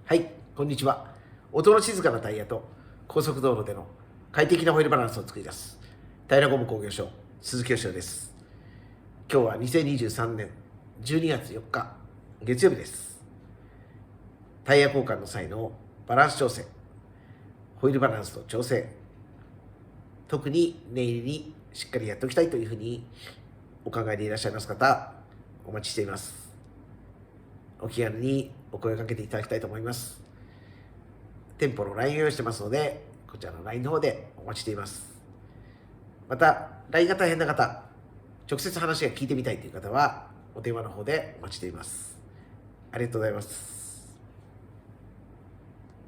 はい、こんにちは。音の静かなタイヤと高速道路での快適なホイールバランスを作り出す平ゴム工業所鈴木義郎です。今日は2023年12月4日月曜日です。タイヤ交換の際のバランス調整、ホイールバランスの調整、特に念入りにしっかりやっておきたいというふうにお考えでいらっしゃいます方、お待ちしています。お気軽にお声をかけていただきたいと思います。店舗の LINE を用意してますので、こちらの LINE の方でお待ちしています。また、LINE が大変な方、直接話が聞いてみたいという方は、お電話の方でお待ちしています。ありがとうございます。